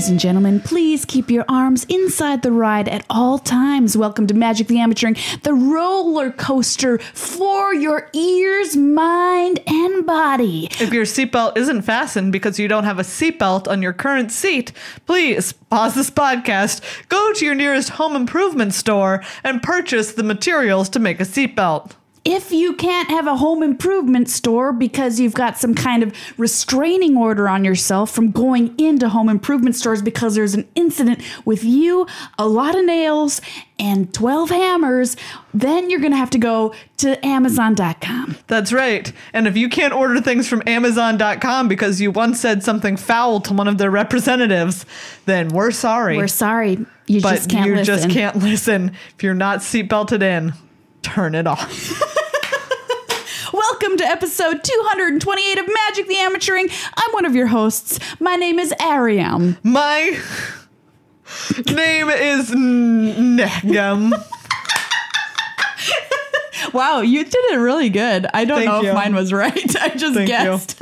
Ladies and gentlemen, please keep your arms inside the ride at all times. Welcome to Magic the Amateuring, the roller coaster for your ears, mind, and body. If your seatbelt isn't fastened because you don't have a seatbelt on your current seat, please pause this podcast, go to your nearest home improvement store, and purchase the materials to make a seatbelt. If you can't have a home improvement store because you've got some kind of restraining order on yourself from going into home improvement stores because there's an incident with you, a lot of nails, and 12 hammers, then you're going to have to go to Amazon.com. That's right. And if you can't order things from Amazon.com because you once said something foul to one of their representatives, then we're sorry. We're sorry. You just can't listen. But you just can't listen. If you're not seatbelted in, turn it off. Welcome to episode 228 of Magic the Amateuring. I'm one of your hosts. My name is Ariam. My name is Meghan. Wow, you did it really good. I don't know if mine was right. I just guessed.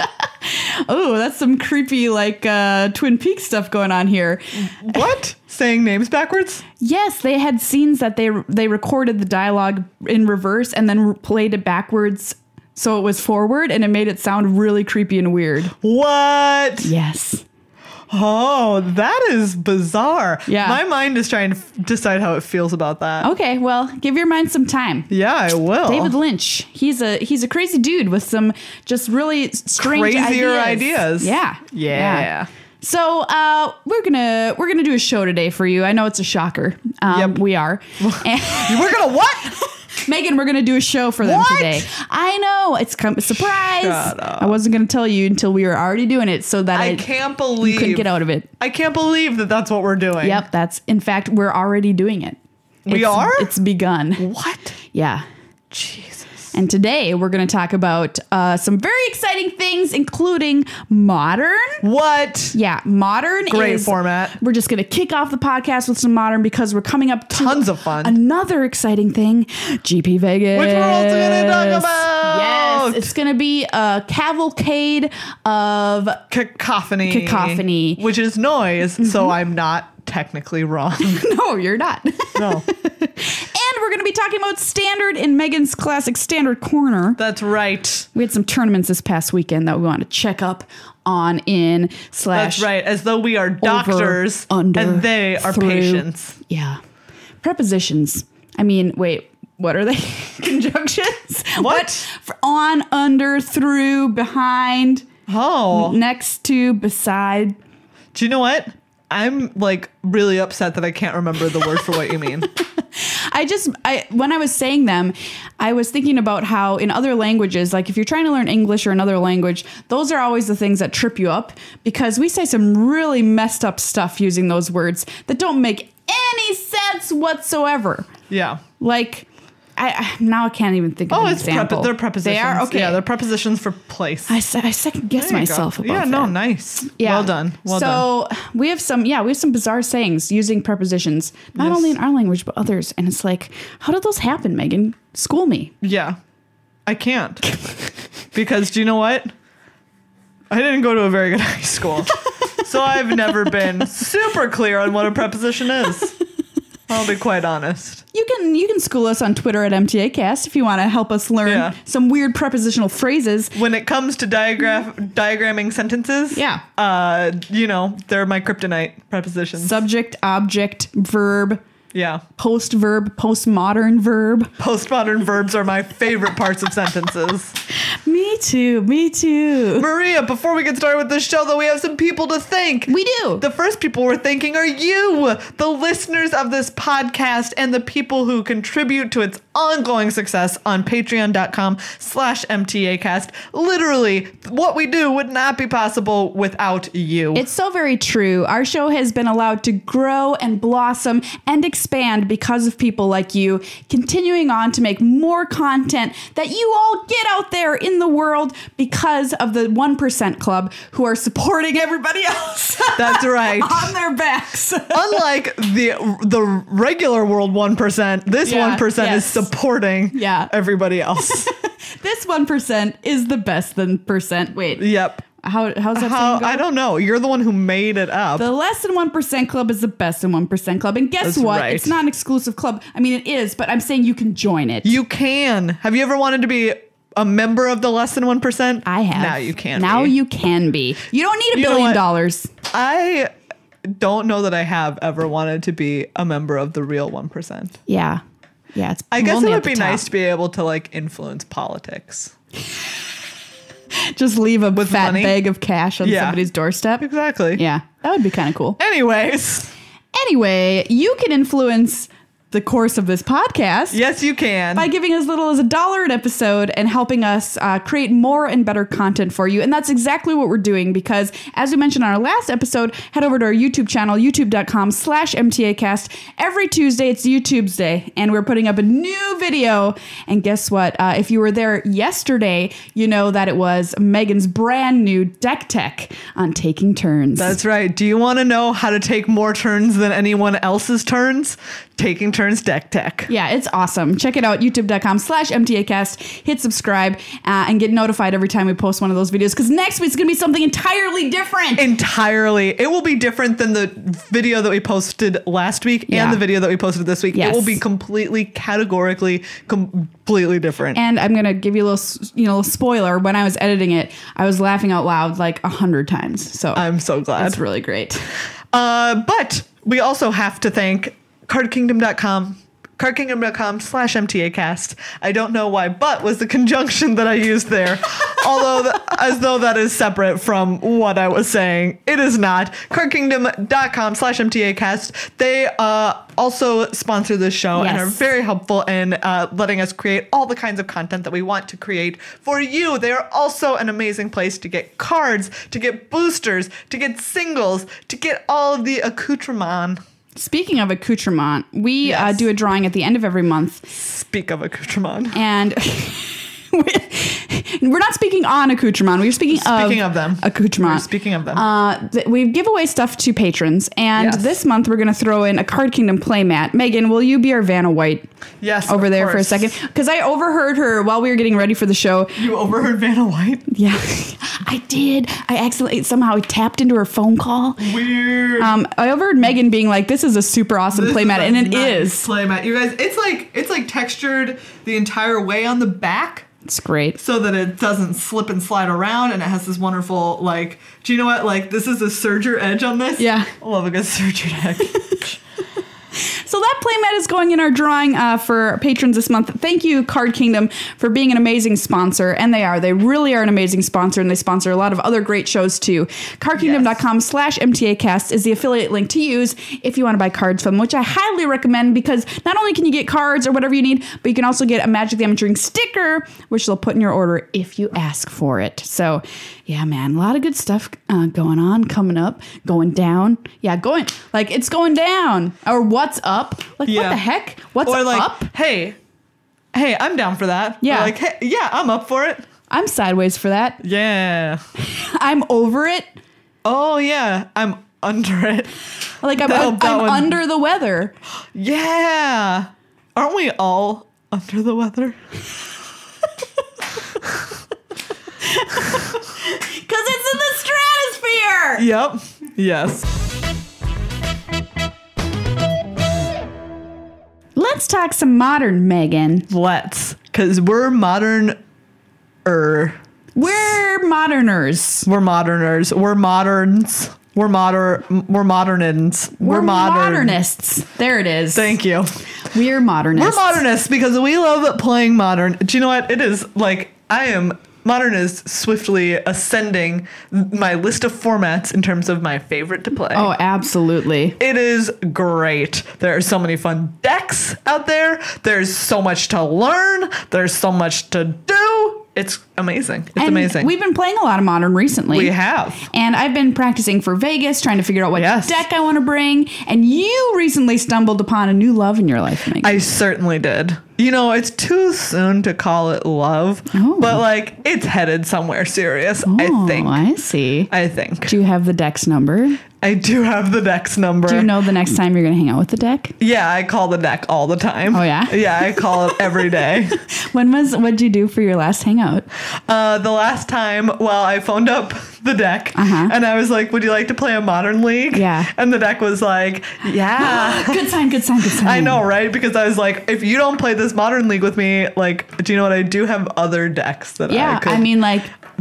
Oh, that's some creepy Twin Peaks stuff going on here. What? Saying names backwards? Yes, they had scenes that they recorded the dialogue in reverse and then played it backwards. So it was forward, and it made it sound really creepy and weird. What? Yes. Oh, that is bizarre. Yeah. My mind is trying to decide how it feels about that. Okay, well, give your mind some time. Yeah, I will. David Lynch. He's a crazy dude with some just really strange ideas. Yeah. So we're gonna do a show today for you. I know it's a shocker. Yep. We are. We're gonna what? Megan, we're going to do a show for them today. I know. It's a surprise. Shut up. I wasn't going to tell you until we were already doing it so that I can't believe you couldn't get out of it. I can't believe that that's what we're doing. Yep. In fact, we're already doing it. We are? It's begun. What? Yeah. Jesus. And today we're going to talk about some very exciting things, including Modern. What? Yeah, Modern Great format. We're just going to kick off the podcast with some Modern because we're coming up to tons of fun. Another exciting thing, GP Vegas. Which we're also going to talk about. Yes, it's going to be a cavalcade of cacophony. Which is noise, so I'm not technically wrong. No, you're not. No. And we're going to be talking about Standard in Megan's Classic Standard Corner. That's right. We had some tournaments this past weekend that we want to check up on in / That's right. As though we are doctors under, and they are through. patients. Yeah. Prepositions. I mean, wait, what are they? Conjunctions? What? For on, under, through, behind. Oh. Next to, beside. Do you know what? I'm really upset that I can't remember the word for what you mean. When I was saying them, I was thinking about how in other languages, like if you're trying to learn English or another language, those are always the things that trip you up because we say some really messed up stuff using those words that don't make any sense whatsoever. Yeah. Now I can't even think of an example. They're prepositions. They are? Okay. Yeah, they're prepositions for place. I second guess myself about that. Yeah, no, nice. Yeah. Well done. So we have some bizarre sayings using prepositions, not only in our language, but others. And it's like, how did those happen, Megan? School me. Yeah. I can't. Because do you know what? I didn't go to a very good high school. So I've never been super clear on what a preposition is. I'll be quite honest. You can school us on Twitter at MTAcast if you want to help us learn some weird prepositional phrases. When it comes to diagramming sentences, they're my kryptonite prepositions. Subject, object, verb. Yeah. Post-verb, postmodern verb. Postmodern verbs are my favorite parts of sentences. Me too. Maria, before we get started with this show, though, we have some people to thank. We do. The first people we're thanking are you, the listeners of this podcast, and the people who contribute to its ongoing success on patreon.com/MTAcast. Literally, what we do would not be possible without you. It's so very true. Our show has been allowed to grow and blossom and expand because of people like you, continuing on to make more content that you all get out there in the world because of the 1% Club who are supporting everybody else. That's right. On their backs. Unlike the regular world 1%, this 1% is supporting everybody else. This 1% is the best than percent. Wait. Yep. How's that saying go? I don't know. You're the one who made it up. The less than 1% club is the best than 1% club. And guess That's what? right. It's not an exclusive club. I mean, it is, but I'm saying you can join it. You can. Have you ever wanted to be a member of the less than 1%? I have. Now you can Now be. you can be. You don't need $1 know billion. what? I don't know that I have ever wanted to be a member of the real 1%. Yeah. Yeah. It's I guess it lonely would at the be top. nice to be able to like influence politics. Just leave a fat money? bag of cash on Yeah. somebody's doorstep. Exactly. Yeah. That would be kind of cool. Anyways. Anyway, you can influence the course of this podcast. Yes, you can. By giving as little as $1 an episode and helping us create more and better content for you. And that's exactly what we're doing because, as we mentioned on our last episode, head over to our YouTube channel, youtube.com/MTAcast. Every Tuesday, it's YouTube's Day, and we're putting up a new video. And guess what? If you were there yesterday, you know that it was Meghan's brand new deck tech on taking turns. That's right. Do you want to know how to take more turns than anyone else's turns? Taking Turns Deck Tech. Yeah, it's awesome. Check it out, youtube.com/MTAcast. Hit subscribe and get notified every time we post one of those videos because next week's going to be something entirely different. Entirely. It will be different than the video that we posted last week and the video that we posted this week. Yes. It will be categorically completely different. And I'm going to give you a little spoiler. When I was editing it, I was laughing out loud like 100 times. So I'm so glad. It's really great. But we also have to thank cardkingdom.com/MTAcast. I don't know why but was the conjunction that I used there. Although as though that is separate from what I was saying. It is not. cardkingdom.com/MTAcast. They also sponsor this show and are very helpful in letting us create all the kinds of content that we want to create for you. They are also an amazing place to get cards, to get boosters, to get singles, to get all of the accoutrement. Speaking of accoutrement, we do a drawing at the end of every month. Speak of accoutrement. And we're not speaking on accoutrement. We're speaking of them. Accoutrement. We're speaking of them. We give away stuff to patrons. And this month we're going to throw in a Card Kingdom playmat. Meghan, will you be our Vanna White? Yes, over there course. for a second? Because I overheard her while we were getting ready for the show. You overheard Vanna White? Yeah, I did. I accidentally somehow tapped into her phone call. Weird. I overheard Meghan being like, "This is a super awesome playmat," and it is. Playmat, you guys. It's like textured the entire way on the back. It's great. So that it doesn't slip and slide around, and it has this wonderful do you know what? This is a serger edge on this. Yeah, I love a good serger edge. So that playmat is going in our drawing for patrons this month. Thank you, Card Kingdom, for being an amazing sponsor. And they are. They really are an amazing sponsor, and they sponsor a lot of other great shows, too. CardKingdom.com/MTAcast is the affiliate link to use if you want to buy cards from them, which I highly recommend because not only can you get cards or whatever you need, but you can also get a Magic the Amateuring sticker, which they'll put in your order if you ask for it. So, yeah, man, a lot of good stuff going on, coming up, going down. Yeah, it's going down. Or what's up? What the heck? What's up? Hey, I'm down for that. Yeah. Or hey, yeah, I'm up for it. I'm sideways for that. Yeah. I'm over it. Oh, yeah. I'm under it. I'm under the weather. Yeah. Aren't we all under the weather? Because it's in the stratosphere. Yep. Yes. Let's talk some modern, Meghan. Let's. Because we're modern-er. We're moderners. We're moderners. We're moderns. We're modernins. We're modernists. There it is. Thank you. We're modernists. We're modernists because we love playing modern. Do you know what? It is modern is swiftly ascending my list of formats in terms of my favorite to play. Oh, absolutely. It is great. There are so many fun decks out there. There's so much to learn. There's so much to do. It's amazing. It's amazing. We've been playing a lot of Modern recently. We have. And I've been practicing for Vegas, trying to figure out what deck I want to bring. And you recently stumbled upon a new love in your life, Meghan. I certainly did. You know, it's too soon to call it love, but it's headed somewhere serious, I think. I see. I think. Do you have the deck's number? I do have the deck's number. Do you know the next time you're going to hang out with the deck? Yeah, I call the deck all the time. Oh, yeah? Yeah, I call it every day. What'd you do for your last hangout? The last time, well, I phoned up the deck and I was like, would you like to play a Modern League? Yeah. And the deck was like, yeah. Good sign. I know, right? Because I was like, if you don't play this Modern League with me, like, do you know what? I do have other decks that I could...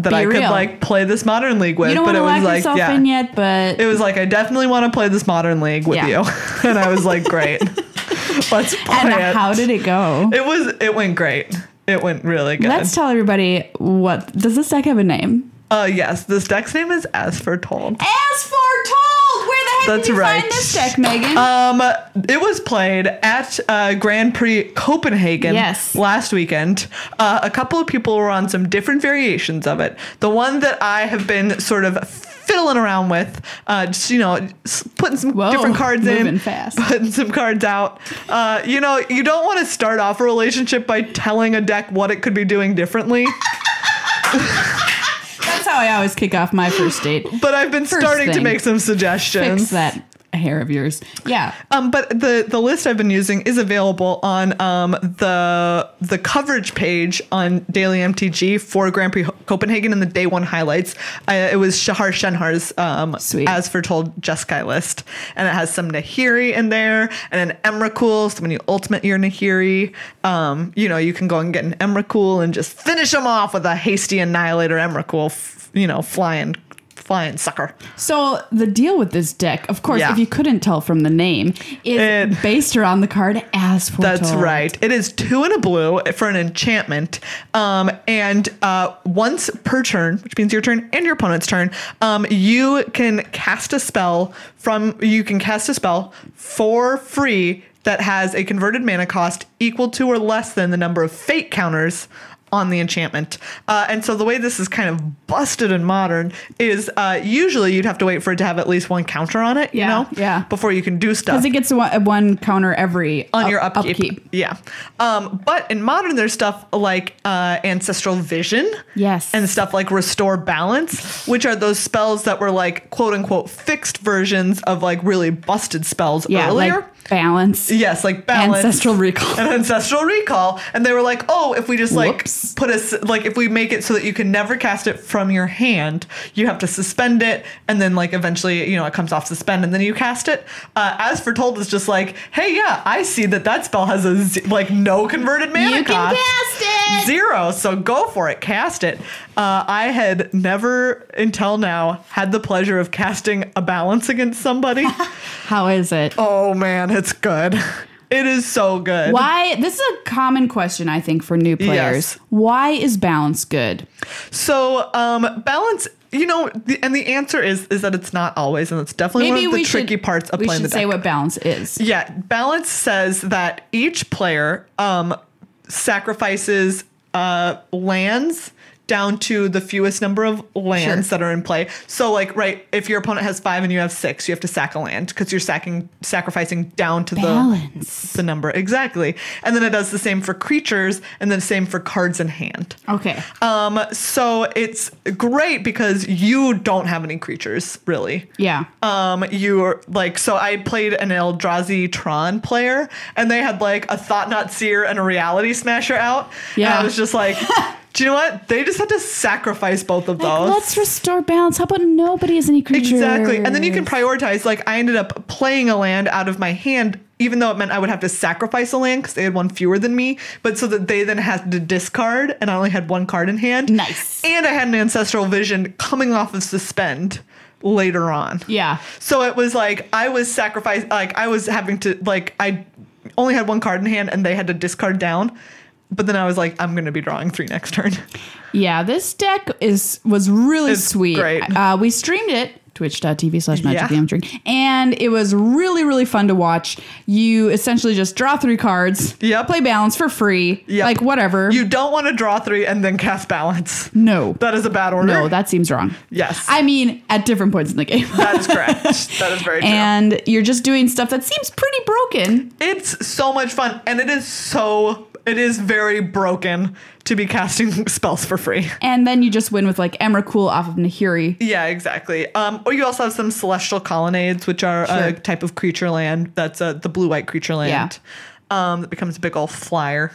that I could like play this Modern League with. You don't but it want to was lock like, yourself yeah. in yet, but... It was like, I definitely want to play this Modern League with you. And I was like, great. Let's play and it. How did it go? It went great. It went really good. Let's tell everybody, does this deck have a name? Yes, this deck's name is As Foretold. As Foretold! Where the heck did you find this deck, Megan? It was played at Grand Prix Copenhagen last weekend. A couple of people were on some different variations of it. The one that I have been sort of fiddling around with, just, putting some different cards in, putting some cards out. You don't want to start off a relationship by telling a deck what it could be doing differently. That's how I always kick off my first date. But I've been starting to make some suggestions. Fix that hair of yours. Yeah. But the list I've been using is available on the coverage page on Daily MtG for Grand Prix Copenhagen in the day one highlights. It was Shahar Shenhar's As Foretold Jeskai list. And it has some Nahiri in there and an Emrakul. So when you ultimate your Nahiri, you can go and get an Emrakul and just finish them off with a hasty Annihilator Emrakul, flying sucker. So the deal with this deck, of course, if you couldn't tell from the name, is based around the card As Foretold. That's right. It is 2 and a blue for an enchantment. And once per turn, which means your turn and your opponent's turn, you can cast a spell for free that has a converted mana cost equal to or less than the number of fate counters on the enchantment. And so the way this is kind of busted in Modern is usually you'd have to wait for it to have at least one counter on it, before you can do stuff. Because it gets one counter every on your upkeep. Yeah. But in Modern, there's stuff like Ancestral Vision. Yes. And stuff like Restore Balance, which are those spells that were like quote unquote fixed versions of like really busted spells earlier. Like Balance. Yes, like Balance. Ancestral Recall. And Ancestral Recall. And they were like, oh, if we just if we make it so that you can never cast it from your hand, you have to suspend it. And then like eventually, it comes off suspend and then you cast it. As Foretold is just like, hey, yeah, I see that spell has no converted mana cost. You can cast it. 0. So go for it. Cast it. I had never until now had the pleasure of casting a Balance against somebody. How is it? Oh man, it's good. It is so good. Why? This is a common question, I think, for new players. Yes. Why is Balance good? So, Balance, and the answer is that it's not always, and it's definitely one of the tricky parts of playing the deck. We should say what Balance is. Yeah, Balance says that each player sacrifices lands down to the fewest number of lands that are in play. So if your opponent has 5 and you have 6, you have to sack a land because you're sacrificing down to the number. Exactly. And then it does the same for creatures and then same for cards in hand. Okay. So it's great because you don't have any creatures really. Yeah. You're so I played an Eldrazi Tron player and they had a Thought-Knot Seer and a Reality Smasher out. Yeah. And I was just like, do you know what? They just had to sacrifice both of those. Let's restore balance. How about nobody has any creatures? Exactly. And then you can prioritize. I ended up playing a land out of my hand, even though it meant I would have to sacrifice a land because they had one fewer than me. But so that they then had to discard, and I only had 1 card in hand. Nice. And I had an Ancestral Vision coming off of suspend later on. Yeah. So it was I was sacrificing, I was having to, I only had 1 card in hand and they had to discard down. But then I was like, I'm going to be drawing 3 next turn. Yeah, this deck was really sweet. Great. We streamed it, twitch.tv/MagicTheMTG, and it was really, really fun to watch. You essentially just draw 3 cards, play Balance for free, whatever. You don't want to draw 3 and then cast Balance. No. That is a bad order. No, that seems wrong. Yes. I mean, at different points in the game. That is correct. That is very true. And you're just doing stuff that seems pretty broken. It's so much fun, and it is very broken to be casting spells for free. And then you just win with like Emrakul off of Nahiri. Yeah, exactly. Or you also have some celestial colonnades, which are a type of creature land. That's the blue-white creature land. That becomes a big old flyer.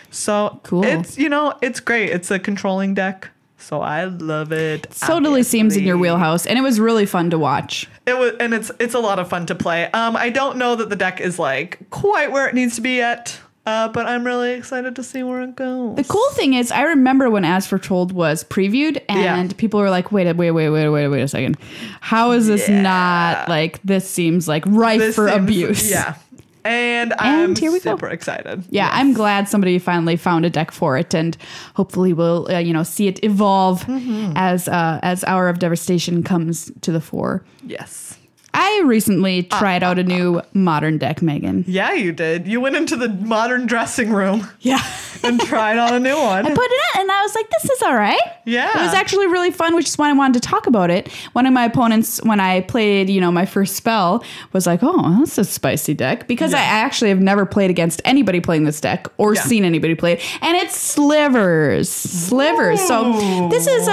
So cool. It's, it's great. It's a controlling deck. So I love it. Totally seems in your wheelhouse, and it was really fun to watch. It was, and it's a lot of fun to play. I don't know that the deck is like quite where it needs to be yet, but I'm really excited to see where it goes. The cool thing is, I remember when As Foretold was previewed, and people were like, "Wait a second, how is this not like this? Seems like rife for abuse." Yeah. And I'm super excited. Yeah, yes. I'm glad somebody finally found a deck for it, and hopefully we'll see it evolve as Hour of Devastation comes to the fore. Yes. I recently tried out a new modern deck, Megan. Yeah, you did. You went into the modern dressing room. Yeah. And tried on a new one. I put it in and I was like, this is all right. Yeah. It was actually really fun, which is why I wanted to talk about it. One of my opponents, when I played, my first spell, was like, oh, that's a spicy deck. Because I actually have never played against anybody playing this deck or seen anybody play it. And it's Slivers. Slivers. Ooh. So this is,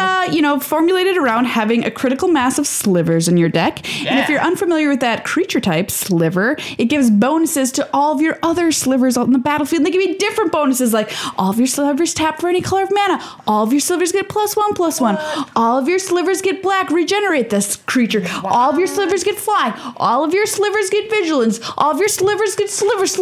formulated around having a critical mass of Slivers in your deck. Yeah. And if you're unfamiliar with that creature type, Sliver, it gives bonuses to all of your other Slivers out in the battlefield. And they give you different bonuses, like all of your Slivers tap for any color of mana. All of your Slivers get +1/+1. All of your Slivers get black, regenerate this creature. Wow. All of your Slivers get flying. All of your Slivers get vigilance. All of your Slivers get slivers.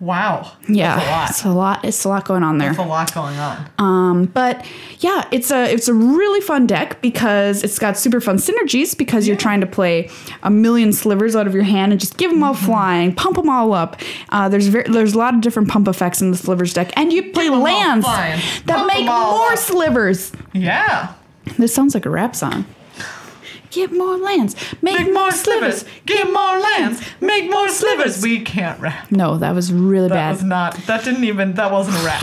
Wow. Yeah. That's a lot. It's a lot going on there. There's a lot going on. But yeah, it's a really fun deck because it's got super fun synergies because you're trying to play a million Slivers out of your hand and just give them all flying, pump them all up. There's a lot of different pump effects in the Slivers deck, and you play lands that make more Slivers. Yeah. This sounds like a rap song. Get more lands. Make more Slivers. Get more lands. Make more Slivers. We can't rap. No, that was really bad. That wasn't a rap.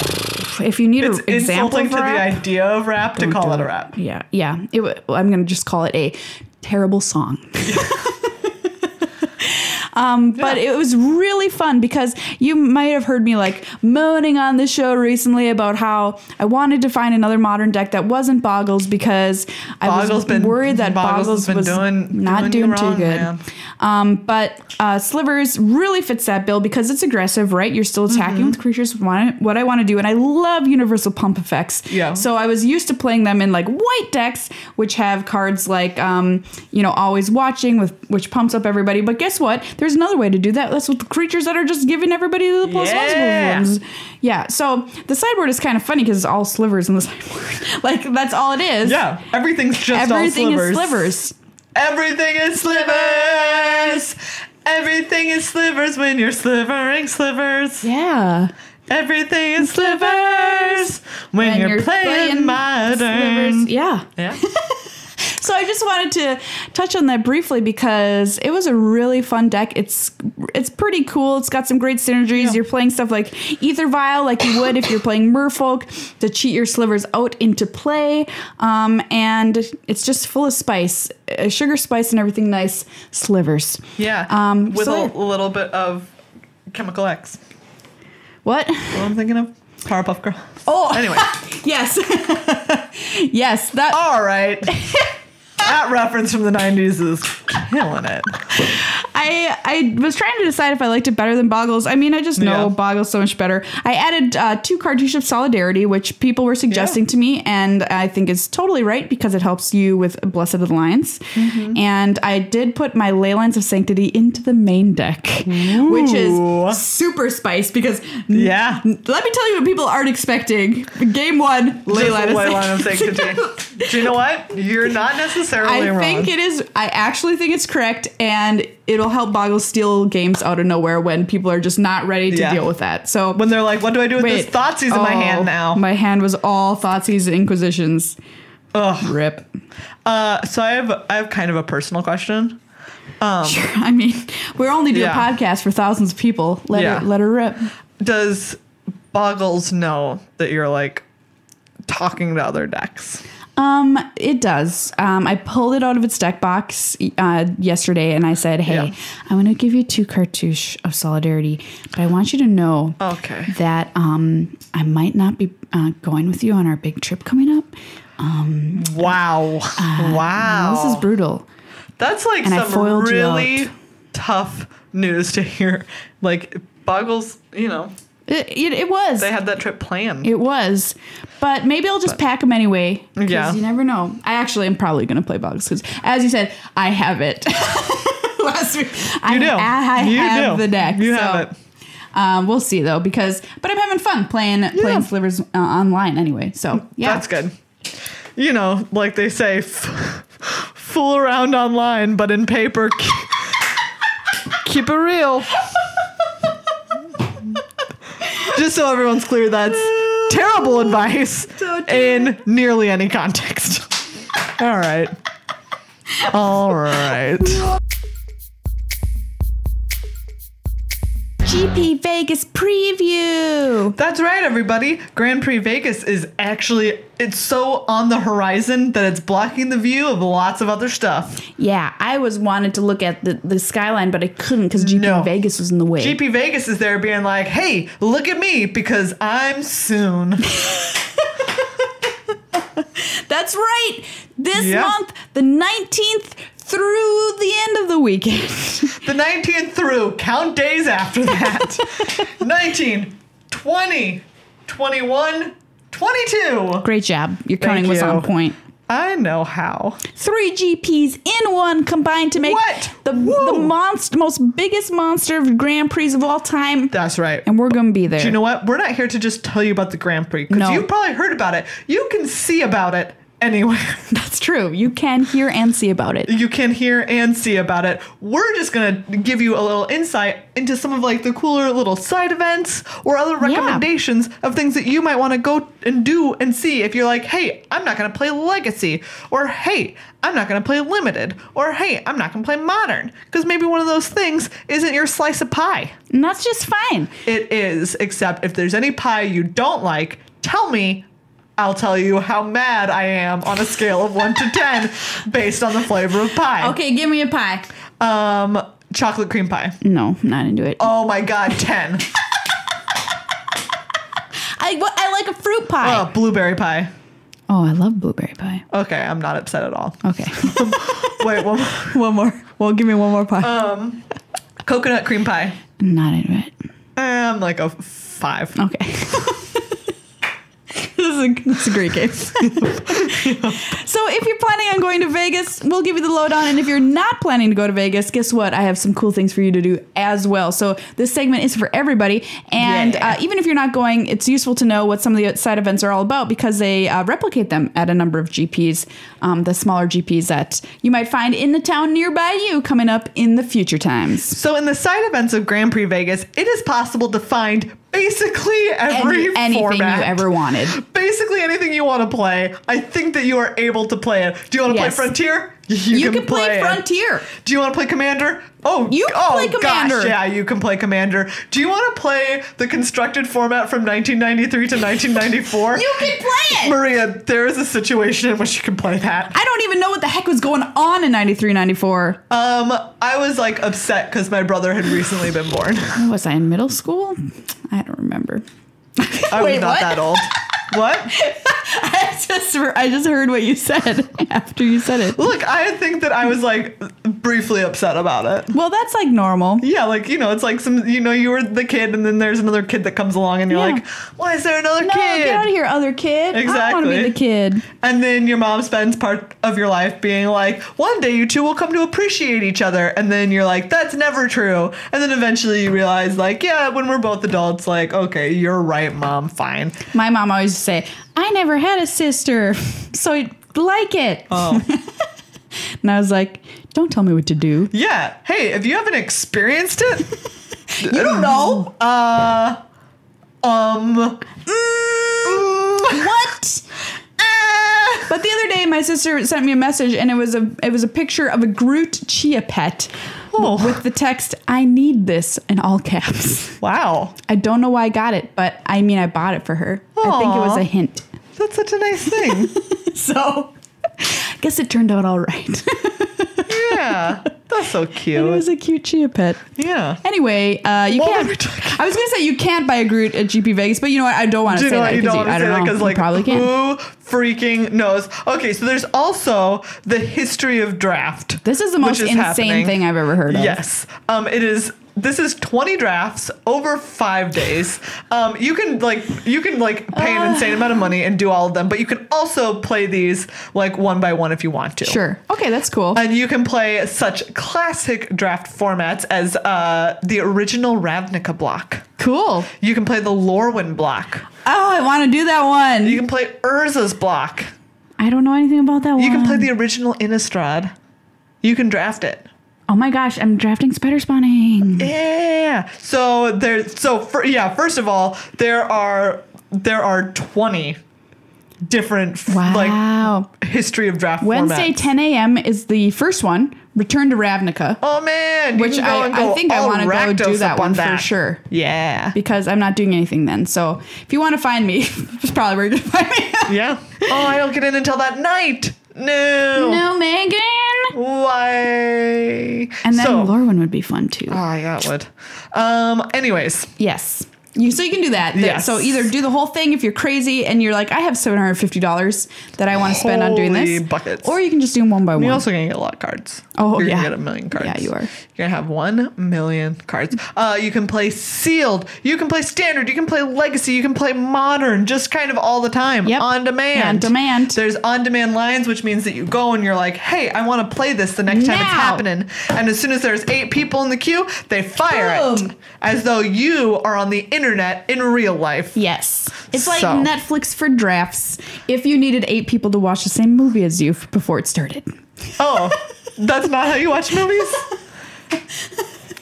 If you need an example insulting of to rap, the idea of rap to call it a rap. Yeah. I'm going to just call it a terrible song. But it was really fun because you might have heard me like moaning on the show recently about how I wanted to find another modern deck that wasn't Boggles because I was worried that Boggles was not doing too good. But Slivers really fits that bill because it's aggressive, right? You're still attacking with creatures. What I want to do, and I love universal pump effects. Yeah. So I was used to playing them in like white decks, which have cards like Always Watching, which pumps up everybody. But guess what? There's another way to do that. That's with the creatures that are just giving everybody the +1 ones. Yeah. So the sideboard is kind of funny because it's all Slivers in the sideboard. Like that's all it is. Yeah. Everything's just all Slivers. Everything is Slivers. Everything is Slivers. Everything is Slivers when you're slivering Slivers. Yeah. Everything is Slivers when you're playing modern. Slivers. Yeah. Yeah. So I just wanted to touch on that briefly because it was a really fun deck. It's pretty cool. It's got some great synergies. Yeah. You're playing stuff like Ether Vial like you would if you're playing Merfolk to cheat your Slivers out into play. And it's just full of spice, sugar spice and everything nice. Slivers. Yeah. With a little bit of Chemical X. What? What I'm thinking of? Powerpuff Girls. Oh. Anyway. Yes. Yes. That. All right. That reference from the 90s is killing it. I was trying to decide if I liked it better than Boggles. I mean, I just know Boggles so much better. I added 2 Cartouche of Solidarity, which people were suggesting to me, and I think is totally right because it helps you with Blessed Alliance. And I did put my Leylines of Sanctity into the main deck, which is super spice because let me tell you what people aren't expecting. Game 1, Leyline of Sanctity. Do you know what? You're not necessarily wrong. I actually think it's correct, and it'll help Boggles steal games out of nowhere when people are just not ready to deal with that. So when they're like, what do I do with this Thoughtseize in my hand now? My hand was all Thoughtseize and Inquisitions. Ugh. Rip. So I have kind of a personal question. Sure. I mean, we're only doing a podcast for thousands of people. Let her rip. Does Boggles know that you're like talking to other decks? It does. I pulled it out of its deck box yesterday, and I said, "Hey, I'm going to give you 2 cartouche of Solidarity, but I want you to know that I might not be going with you on our big trip coming up." Wow! This is brutal. That's like and some really tough news to hear. Like Boggles, It was. They had that trip planned. It was. But maybe I'll just pack them anyway. Because you never know. I actually am probably going to play Bugs. Because, as you said, I have it. Last week. You do. I have the deck. You have it. We'll see, though. But I'm having fun playing Slivers online anyway. So, yeah. That's good. Like they say, fool around online, but in paper, keep it real. Just so everyone's clear, that's terrible advice in nearly any context. All right. GP Vegas preview. That's right, everybody. Grand Prix Vegas is actually, it's so on the horizon that it's blocking the view of lots of other stuff. Yeah, I wanted to look at the skyline, but I couldn't because GP Vegas was in the way. GP Vegas is there being like, hey, look at me because I'm soon. That's right. This month, the 19th through the end of the weekend. The 19th through. Count days after that. 19, 20, 21, 22. Great job. Your counting was on point. I know how. 3 GPs in one combined to make the most biggest monster of Grand Prix of all time. That's right. And we're going to be there. Do you know what? We're not here to just tell you about the Grand Prix. Because you've probably heard about it. You can see about it anywhere. That's true. You can hear and see about it. You can hear and see about it. We're just going to give you a little insight into some of like the cooler little side events or other recommendations of things that you might want to go and do and see if you're like, hey, I'm not going to play Legacy, or hey, I'm not going to play Limited, or hey, I'm not going to play Modern, because maybe one of those things isn't your slice of pie. And that's just fine. It is, except if there's any pie you don't like, tell me. I'll tell you how mad I am on a scale of 1 to 10 based on the flavor of pie. Okay, give me a pie. Chocolate cream pie. No, not into it. Oh my God, 10. I like a fruit pie. Oh, blueberry pie. Oh, I love blueberry pie. Okay, I'm not upset at all. Okay. Wait, one more. Well, give me one more pie. Coconut cream pie. Not into it. I'm like a 5. Okay. This is a great game. So if you're planning on going to Vegas, we'll give you the lowdown. And if you're not planning to go to Vegas, guess what? I have some cool things for you to do as well. So this segment is for everybody. And even if you're not going, it's useful to know what some of the side events are all about because they replicate them at a number of GPs, the smaller GPs that you might find in the town nearby you coming up in the future times. So in the side events of Grand Prix Vegas, it is possible to find basically anything format. You ever wanted. Basically anything you want to play. I think that you are able to play it. Do you want to play Frontier? You can play Frontier. Do you want to play Commander? You can play Commander. Gosh, yeah, you can play Commander. Do you want to play the constructed format from 1993 to 1994? You can play it. Maria, there is a situation in which you can play that. I don't even know what the heck was going on in 93, 94. I was like upset because my brother had recently been born. Was I in middle school? I don't remember. I was not that old. What? I just heard what you said after you said it. Look, I think that I was like briefly upset about it. Well, that's like normal. Yeah, like, it's like you were the kid and then there's another kid that comes along and you're like, why is there another kid? Get out of here, other kid. Exactly. I want to be the kid. And then your mom spends part of your life being like, one day you two will come to appreciate each other. And then you're like, that's never true. And then eventually you realize like, yeah, when we're both adults, like, okay, you're right, Mom, fine. My mom always used to say, I never had a sister, so I like it. Oh. And I was like, don't tell me what to do. Yeah. Hey, if you haven't experienced it, you don't know. What? But the other day, my sister sent me a message, and it was a picture of a Groot Chia pet with the text, I need this, in all caps. Wow. I don't know why I got it, but I bought it for her. Aww. I think it was a hint. That's such a nice thing. So, I guess it turned out all right. Yeah, that's so cute. It was a cute chia pet. Yeah. Anyway, you can't. I was gonna say you can't buy a Groot at GP Vegas, but you know what? I don't want to say that because I don't know. Because you probably can. Who freaking knows? Okay, so there's also the history of draft. This is the most insane thing I've ever heard of. Yes. It is. This is 20 drafts over 5 days. You can pay an insane amount of money and do all of them, but you can also play these like one by one if you want to. Sure. Okay, that's cool. And you can play such classic draft formats as the original Ravnica block. Cool. You can play the Lorwyn block. Oh, I want to do that one. You can play Urza's block. I don't know anything about that one. You can play the original Innistrad. You can draft it. Oh my gosh, I'm drafting spider spawning. Yeah. First of all, there are 20 different history of draft Wednesday, formats. 10 a.m. is the first one. Return to Ravnica. Oh man, which I think I want to go do that one for sure. Yeah. Because I'm not doing anything then. So if you want to find me, it's probably where you're going to find me. Yeah. Oh, I don't get in until that night. No, Megan. Why? And then Lorwyn would be fun too. Oh, yeah, it would. Anyways. Yes. So you can do that. Yes. So either do the whole thing if you're crazy and you're like, I have $750 that I want to spend on doing this. Buckets. Or you can just do them one by one. You're also going to get a lot of cards. Oh, You're yeah. going to get 1 million cards. Yeah, you are. You're going to have 1 million cards. You can play sealed. You can play standard. You can play legacy. You can play modern. Just kind of all the time. Yep. On demand. On demand. There's on-demand lines, which means that you go and you're like, hey, I want to play this the next time it's happening. And as soon as there's 8 people in the queue, they fire it. As though you are on the internet in real life. Yes. It's like Netflix for drafts. If you needed 8 people to watch the same movie as you before it started. Oh, that's not how you watch movies?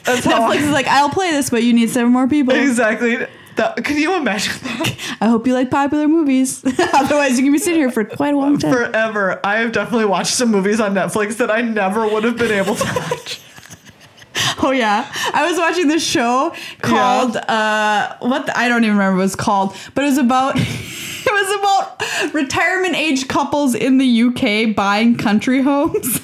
Netflix is like, I'll play this, but you need 7 more people. Exactly. Can you imagine that? I hope you like popular movies. Otherwise, you're going to be sitting here for quite a long time. Forever. I have definitely watched some movies on Netflix that I never would have been able to watch. Oh yeah, I was watching this show called I don't even remember what it was called, but it was about retirement age couples in the UK buying country homes.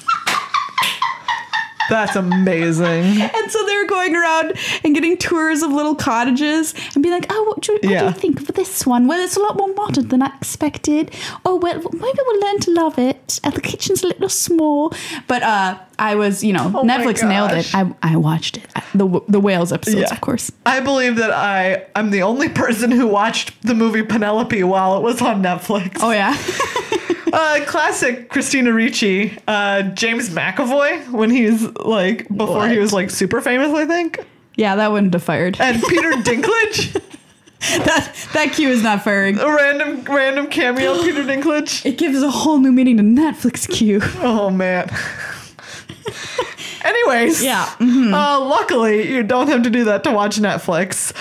That's amazing. And so they were going around and getting tours of little cottages and being like, oh, what do you think of this one? Well, it's a lot more modern than I expected. Oh, well, maybe we'll learn to love it. And the kitchen's a little small. But I was, Netflix nailed it. I watched it. The Whales episodes, of course. I believe that I'm the only person who watched the movie Penelope while it was on Netflix. Oh, yeah? Classic Christina Ricci, James McAvoy when he's like before he was like super famous, I think. Yeah, that wouldn't have fired. And Peter Dinklage. that cue is not firing. A random cameo, Peter Dinklage. It gives a whole new meaning to Netflix cue. Oh man. Anyways, luckily you don't have to do that to watch Netflix.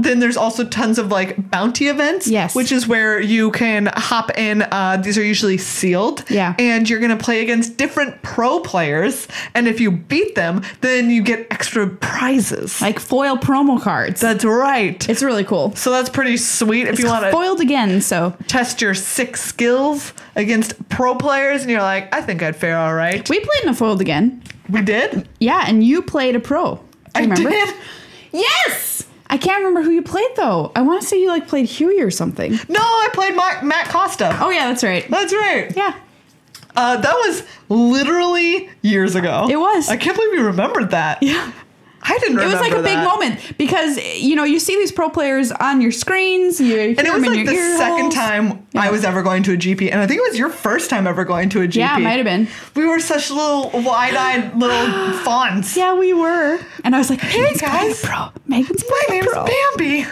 Then there's also tons of like bounty events, which is where you can hop in. These are usually sealed, and you're gonna play against different pro players, and if you beat them, then you get extra prizes, like foil promo cards. That's right. It's really cool. So that's pretty sweet if you want to foiled again. So test your 6 skills against pro players, and you're like, I think I'd fare all right. We played in a foiled again. We did? Yeah, and you played a pro. I remember? Did? Yes! I can't remember who you played, though. I want to say you, played Huey or something. No, I played Matt Costa. Oh, yeah, that's right. That's right. Yeah. That was literally years ago. It was. I can't believe you remembered that. Yeah. I didn't remember that. It was like a big moment because, you see these pro players on your screens. And it was like the second time I was ever going to a GP. And I think it was your first time ever going to a GP. Yeah, it might have been. We were such little wide-eyed little fawns. Yeah, we were. And I was like, hey, guys. Megan's playing pro. My name's Bambi.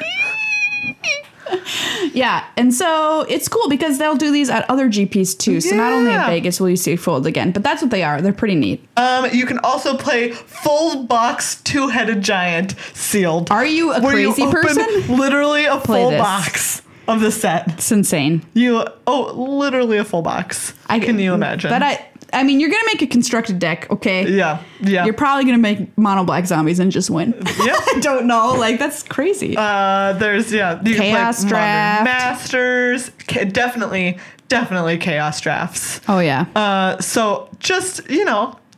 Yeah, and so it's cool because they'll do these at other GPs too. Yeah. So not only at Vegas will you see fold again, but that's what they are. They're pretty neat. You can also play full box 2-headed giant sealed. Are you a crazy person? Literally a full box of the set. It's insane. Literally a full box. Can you imagine? But I mean, you're going to make a constructed deck, okay? Yeah. You're probably going to make mono black zombies and just win. Yeah. I don't know. That's crazy. There's, you Chaos can play Draft. Modern Masters. Definitely definitely chaos drafts. Oh, yeah. So just,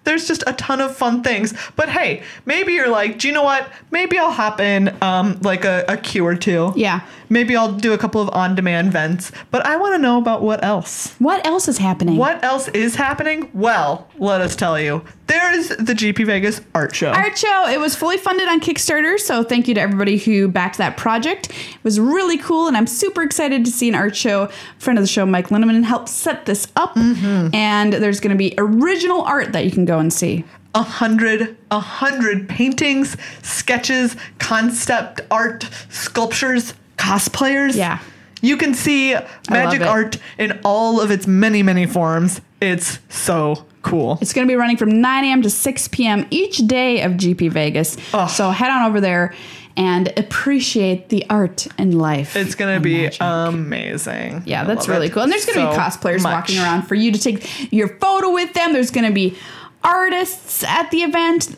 there's just a ton of fun things. But hey, maybe you're like, do you know what? Maybe I'll hop in like a queue or two. Yeah. Maybe I'll do a couple of on-demand vents. But I want to know about what else. What else is happening? What else is happening? Well, let us tell you. There's the GP Vegas art show. Art show. It was fully funded on Kickstarter, so thank you to everybody who backed that project. It was really cool, and I'm super excited to see an art show. Friend of the show, Mike Linneman, helped set this up, and there's going to be original art that you can go and see. 100 paintings, sketches, concept art, sculptures, cosplayers. Yeah. You can see magic art in all of its many, many forms. It's so cool. It's going to be running from 9 a.m. to 6 p.m. each day of GP Vegas. Oh. So head on over there and appreciate the art and life. It's going to be amazing. Yeah, that's really cool. And there's going to be cosplayers walking around for you to take your photo with them. There's going to be artists at the event.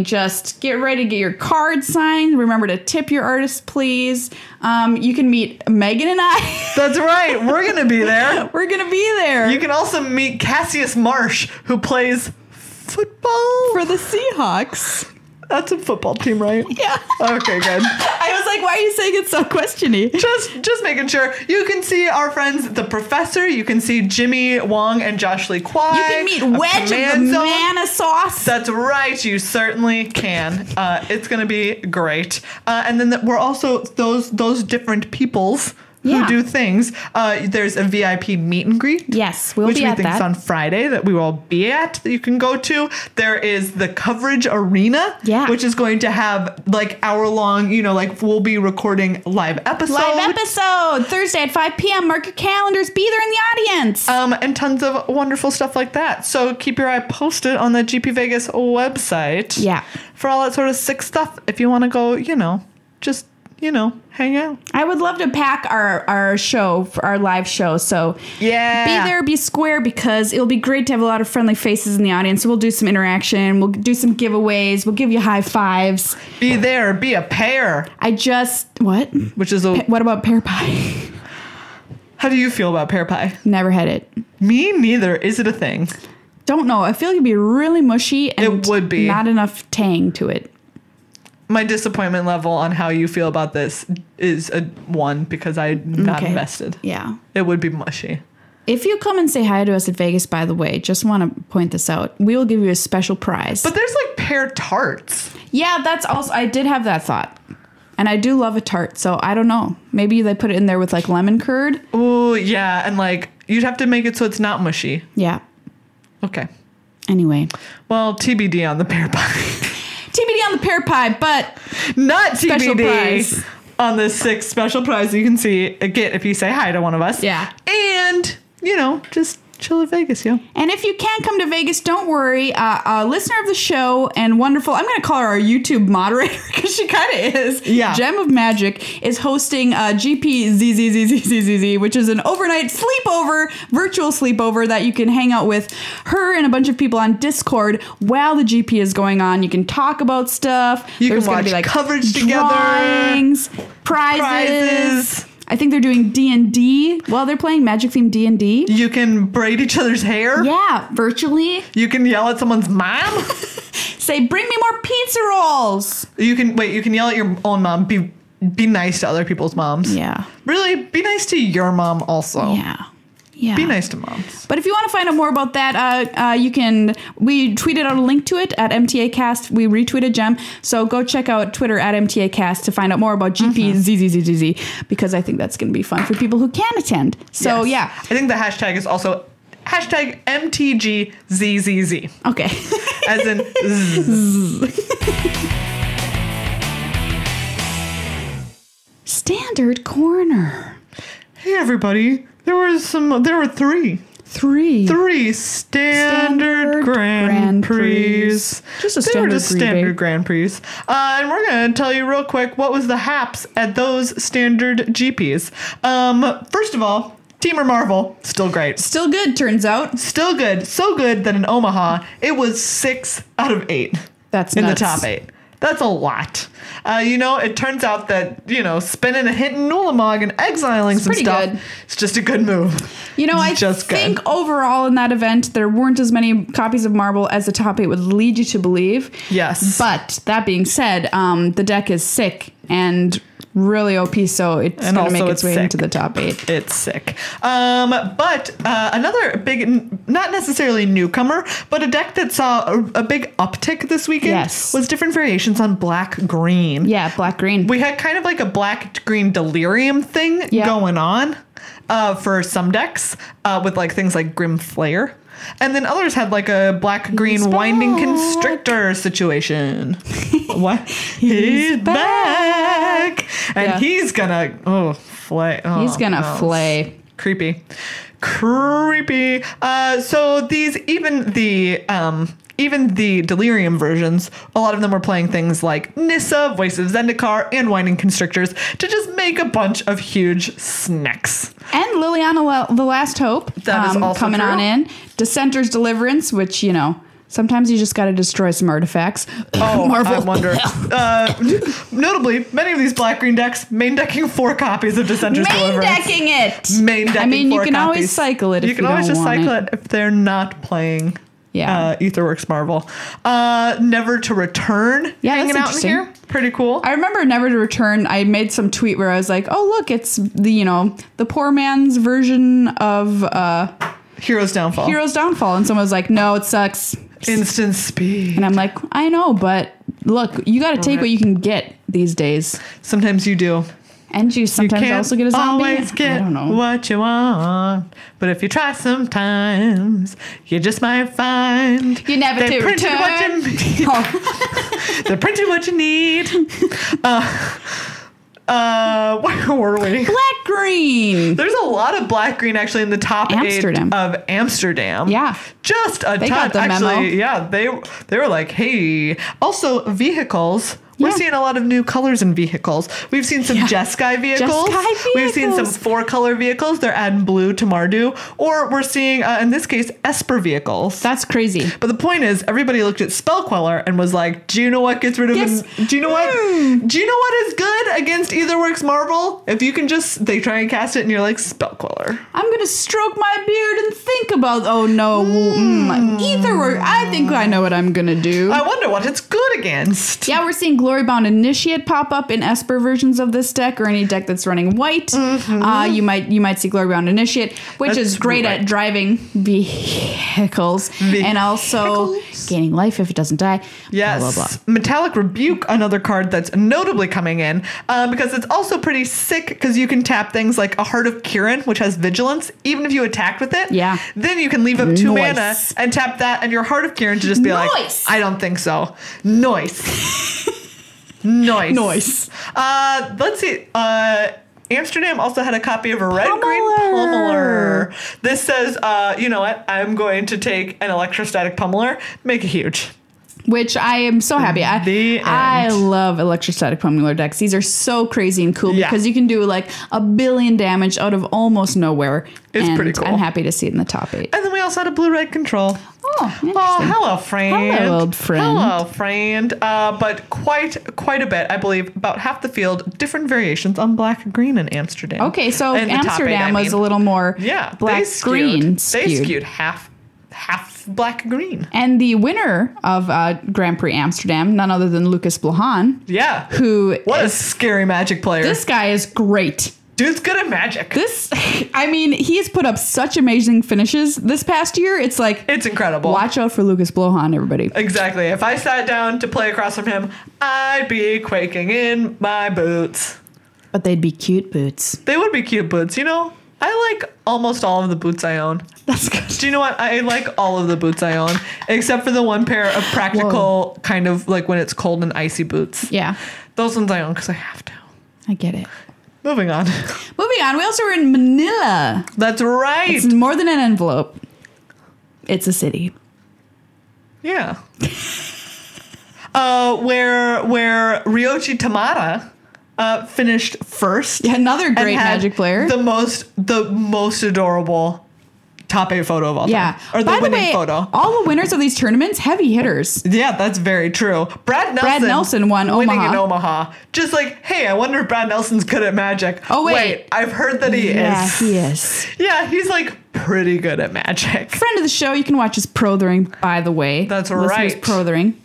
Just get ready to get your card signed. Remember to tip your artists, please. You can meet Meghan and I. That's right. We're going to be there. We're going to be there. You can also meet Cassius Marsh, who plays football for the Seahawks. That's a football team, right? Yeah. Okay, good. I was like, why are you saying it so questiony? Just making sure. You can see our friends, the Professor. You can see Jimmy Wong and Josh Lee Kwai. You can meet Wedge of the Mana Sauce. That's right. You certainly can. It's going to be great. And then we're also those different peoples who do things. There's a VIP meet and greet. Yes, we'll be at that. Which we think is on Friday that we will be at that you can go to. There is the coverage arena, which is going to have like hour-long, we'll be recording live episodes. Thursday at 5 p.m. Mark your calendars. Be there in the audience. And tons of wonderful stuff like that. So keep your eye posted on the GP Vegas website. Yeah. For all that sort of sick stuff. If you want to go, just hang out. I would love to pack our show, for our live show. So be there, be square, because it'll be great to have a lot of friendly faces in the audience. We'll do some interaction. We'll do some giveaways. We'll give you high fives. Be there. Be a pair. What? Which is what about pear pie? How do you feel about pear pie? Never had it. Me neither. Is it a thing? Don't know. I feel like it'd be really mushy and it would be. Not enough tang to it. My disappointment level on how you feel about this is a 1 because I'm not invested. Yeah. It would be mushy. If you come and say hi to us at Vegas, by the way, just want to point this out. We will give you a special prize. But there's like pear tarts. Yeah, that's also, I did have that thought. And I do love a tart, so I don't know. Maybe they put it in there with like lemon curd. Oh, yeah. And like, you'd have to make it so it's not mushy. Yeah. Okay. Anyway. Well, TBD on the pear pie. TBD on the pear pie, but not special TBD prize on the 6 special prize you can get if you say hi to one of us. Yeah. And, just chill at Vegas, yo. And if you can't come to Vegas, don't worry. A listener of the show and wonderful, I'm going to call her our YouTube moderator because she kind of is. Yeah. Gem of Magic is hosting GP ZZZZZZ, which is an overnight sleepover, virtual sleepover that you can hang out with her and a bunch of people on Discord while the GP is going on. You can talk about stuff. There's going to be like coverage drawings, together. Prizes. I think they're doing D&D while they're playing Magic themed D&D. You can braid each other's hair. Yeah, virtually. You can yell at someone's mom. Say, bring me more pizza rolls. You can yell at your own mom. Be nice to other people's moms. Yeah. Really, be nice to your mom also. Yeah. Yeah. Be nice to moms. But if you want to find out more about that, we tweeted out a link to it at MTAcast. We retweeted Gem. So go check out Twitter at MTAcast to find out more about GP ZZZZZ, because I think that's going to be fun for people who can attend. So, yeah. I think the hashtag is also hashtag MtG ZZZ. Okay. As in Standard Corner. Hey, everybody. There were 3. Three standard Grand Prix. Just a standard Grand Prix. And we're going to tell you real quick what was the haps at those standard GPs. First of all, Team Marvel, still great. Still good, turns out. Still good. So good that in Omaha, it was 6 out of 8. That's in nuts. the top 8. That's a lot. It turns out that, spinning a hit in Nulamog and exiling some pretty stuff, good. it's just a good move. I think overall in that event, there weren't as many copies of Marble as the top 8 would lead you to believe. Yes. But that being said, the deck is sick and really OP, so it's going to make its way into the top 8. It's sick. But another big, not necessarily newcomer, but a deck that saw a big uptick this weekend was different variations on black-green. Yeah, black-green. We had kind of like a black-green delirium thing going on for some decks with like things like Grim Flayer. And then others had like a black-green winding constrictor situation. What? He's back! And he's gonna, flay. Oh, he's gonna flay. Creepy. So these, even the delirium versions, a lot of them were playing things like Nissa, Voice of Zendikar, and Winding Constrictors to just make a bunch of huge snacks. And Liliana, the Last Hope, that is also coming true. on in. Dissenter's Deliverance, which, sometimes you just got to destroy some artifacts. Oh, Marvel. I wonder. Notably, many of these black-green decks main decking 4 copies of Dissenter's Deliverance. Main decking it! Main decking 4 copies. You can always cycle it if you don't want it. You can always just cycle it if they're not playing Aetherworks Marvel. Never to Return hanging out in here. Pretty cool. I remember Never to Return. I made some tweet where I was like, oh, look, it's the poor man's version of Hero's Downfall. And someone was like, no, it sucks. Instant speed. And I'm like, I know, but look, you got to take what you can get these days. Sometimes you do. And you sometimes also get a zombie. Always get what you want, but if you try sometimes, you just might find you never to return. They're printing what you need. Where were we? Black green. There's a lot of black green actually in the top 8 of Amsterdam. Yeah, just a they ton. Got the memo. Actually, yeah, they were like, hey. Also, vehicles. We're seeing a lot of new colors in vehicles. We've seen some Jeskai vehicles. We've seen some 4-color vehicles. They're adding blue to Mardu. Or we're seeing, in this case, Esper vehicles. That's crazy. But the point is, everybody looked at Spellqueller and was like, do you know what gets rid of do you know what? Do you know what is good against Aetherworks Marvel? If you can just, they try and cast it and you're like, Spellqueller. I'm going to stroke my beard and think about, oh no, Aetherworks. I think I know what I'm going to do. I wonder what it's good against. Yeah, we're seeing Glorybound Initiate pop up in Esper versions of this deck, or any deck that's running white. You might see Glorybound Initiate, which is great at driving vehicles and also gaining life if it doesn't die. Yes. Blah, blah, blah. Metallic Rebuke, another card that's notably coming in because it's also pretty sick because you can tap things like a Heart of Kirin, which has Vigilance, even if you attack with it. Yeah. Then you can leave up 2 mana and tap that and your Heart of Kirin to just be like, I don't think so. Nice. Nice. Let's see. Amsterdam also had a copy of a red-green Pummeler. This says, you know what? I'm going to take an electrostatic Pummeler, make it huge. Which I am so happy. I love electrostatic pummeler decks. These are so crazy and cool because you can do like 1 billion damage out of almost nowhere. It's pretty cool. I'm happy to see it in the top 8. And then we also had a blue-red control. Oh, hello, friend. Hello, old friend. Hello, friend. But quite a bit. I believe about half the field, different variations on black-green in Amsterdam. Okay, so Amsterdam was a little more black-green skewed. They skewed half black-green. And the winner of Grand Prix Amsterdam, none other than Lucas Blahan. Yeah. What a scary Magic player. This guy is great. Dude's good at Magic. He's put up such amazing finishes this past year. It's incredible. Watch out for Lucas Blahan, everybody. Exactly. If I sat down to play across from him, I'd be quaking in my boots. But they'd be cute boots. They would be cute boots, I like almost all of the boots I own. That's good. Do you know what? I like all of the boots I own, except for the one pair of practical kind of like when it's cold and icy boots. Yeah. Those ones I own because I have to. I get it. Moving on. We also were in Manila. That's right. It's more than an envelope. It's a city. Yeah. Where Ryoji Tamada finished first. Yeah, another great Magic player. The most adorable top 8 photo of all time. Or the By winning way, photo. all the winners of these tournaments, heavy hitters. Yeah, that's very true. Brad Nelson won winning Omaha. in Omaha. Just like, hey, I wonder if Brad Nelson's good at Magic. Oh, wait. I've heard that he is. Yeah, he is. Yeah, he's like pretty good at Magic. Friend of the show, you can watch his prothering, by the way. That's Listen to right. his prothering.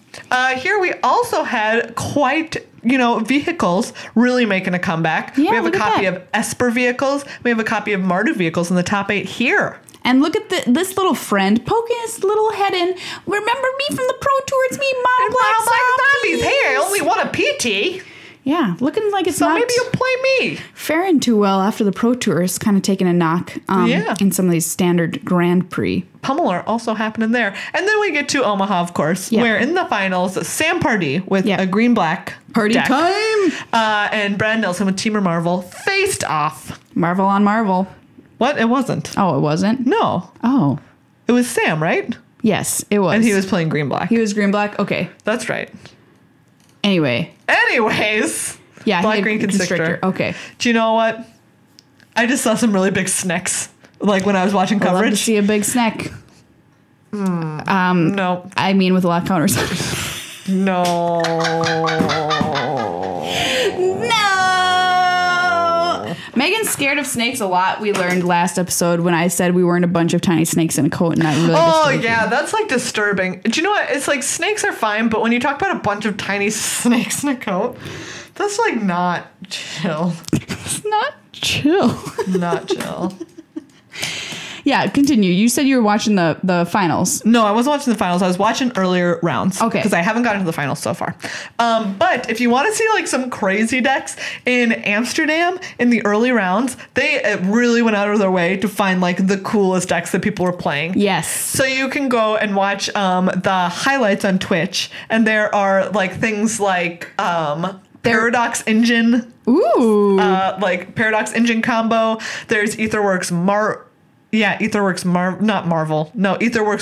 Here we also had quite, vehicles really making a comeback. Yeah, we have a look at copy that. of Esper vehicles. We have a copy of Mardu vehicles in the top 8 here. And look at this little friend poking his little head in. Remember me from the Pro Tour? It's me, Model Black Zombies. Hey, I only won a PT. Yeah, looking like it's So not maybe you'll play me. faring too well after the Pro Tour is kind of taking a knock in some of these standard Grand Prix. Pummeler also happening there. And then we get to Omaha, of course, where in the finals, Sam Pardee with a green-black Party deck, time! and Brad Nelson with Teamer Marvel faced off. Marvel on Marvel. What? It wasn't. Oh, it wasn't? No. Oh. It was Sam, right? Yes, it was. And he was playing green-black. He was green-black? Okay. That's right. Anyways. Yeah, Black Green Constrictor. Okay. Do you know what? I just saw some really big snacks, like when I was watching I'd love to coverage. see a big snack. No. I mean with a lot of counters. No. No! Megan's scared of snakes a lot. We learned last episode when I said we weren't a bunch of tiny snakes in a coat, and that really disturbed me. That's like disturbing. Do you know what? It's like snakes are fine, but when you talk about a bunch of tiny snakes in a coat, that's like not chill. It's not chill. Not chill. Yeah, continue. You said you were watching the finals. No, I wasn't watching the finals. I was watching earlier rounds. Okay. Because I haven't gotten to the finals so far. But if you want to see like some crazy decks in Amsterdam in the early rounds, they really went out of their way to find like the coolest decks that people were playing. Yes. So you can go and watch the highlights on Twitch, and there are like things like Paradox Engine. Ooh. Like Paradox Engine combo. There's Etherworks Etherworks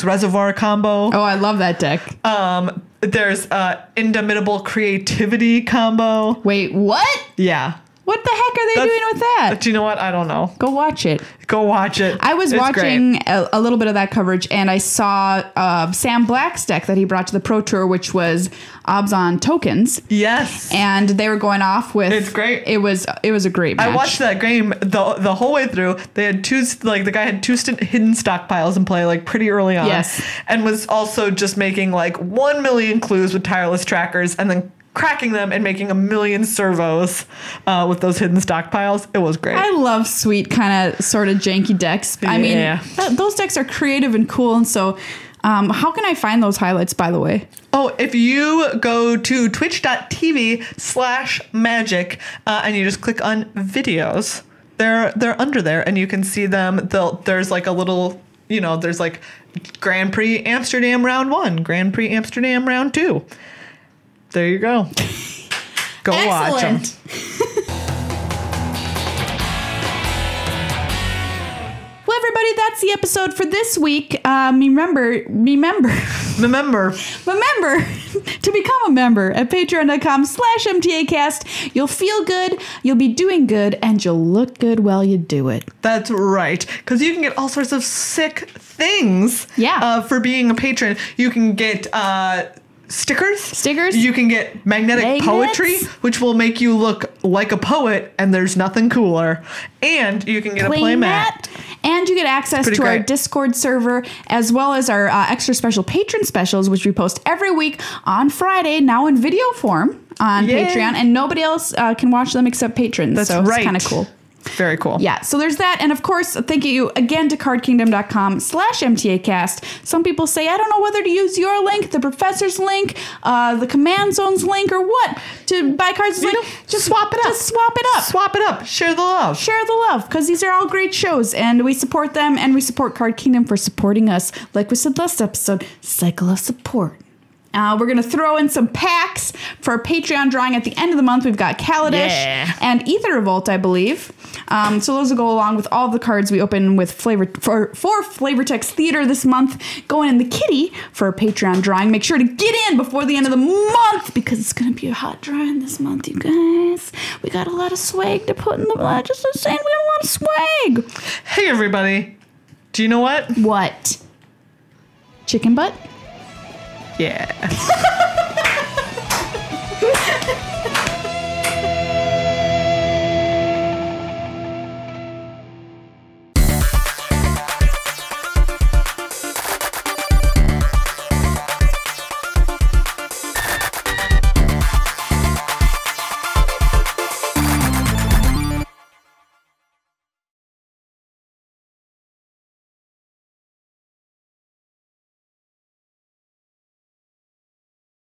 Reservoir combo. Oh, I love that deck. There's Indomitable Creativity combo. Wait, what? Yeah. What the heck are they doing with that? Do you know what? I don't know. Go watch it. Go watch it. I was It's watching a little bit of that coverage, and I saw Sam Black's deck that he brought to the Pro Tour, which was Obs on Tokens. Yes. And they were going off with... It's great. It was a great match. I watched that game the whole way through. They had the guy had two hidden stockpiles in play like pretty early on. Yes. And was also just making like 1 million clues with tireless trackers and then cracking them and making 1 million servos with those hidden stockpiles. It was great. I love sweet kind of sort of janky decks. I mean, those decks are creative and cool. And so how can I find those highlights, by the way? Oh, if you go to twitch.tv/magic and you just click on videos, they're under there and you can see them. There's like a little, there's like Grand Prix Amsterdam round 1, Grand Prix Amsterdam round 2. There you go. Go watch them. Well, everybody, that's the episode for this week. Remember to become a member at patreon.com/MTAcast. You'll feel good, you'll be doing good, and you'll look good while you do it. That's right. Because you can get all sorts of sick things for being a patron. You can get... Stickers. You can get magnetic poetry, which will make you look like a poet, and there's nothing cooler. And you can get a playmat. And you get access to our Discord server, as well as our extra special patron specials, which we post every week on Friday, now in video form on Patreon. And nobody else can watch them except patrons. That's right. It's kind of cool. Very cool. Yeah, so there's that. And of course, thank you again to cardkingdom.com/MTAcast. Some people say, I don't know whether to use your link, the professor's link, the command zone's link, or what to buy cards. Just swap it up. Swap it up. Share the love. Because these are all great shows, and we support them, and we support Card Kingdom for supporting us. Like we said last episode, cycle of support. We're going to throw in some packs for our Patreon drawing at the end of the month. We've got Kaladesh and Ether Revolt, I believe. So those will go along with all the cards we open with for Flavortex Theater this month. Going in the kitty for a Patreon drawing. Make sure to get in before the end of the month because it's going to be a hot drawing this month, you guys. We got a lot of swag to put in the... Just saying, we got a lot of swag. Hey, everybody. Do you know what? What? Chicken butt? Yeah.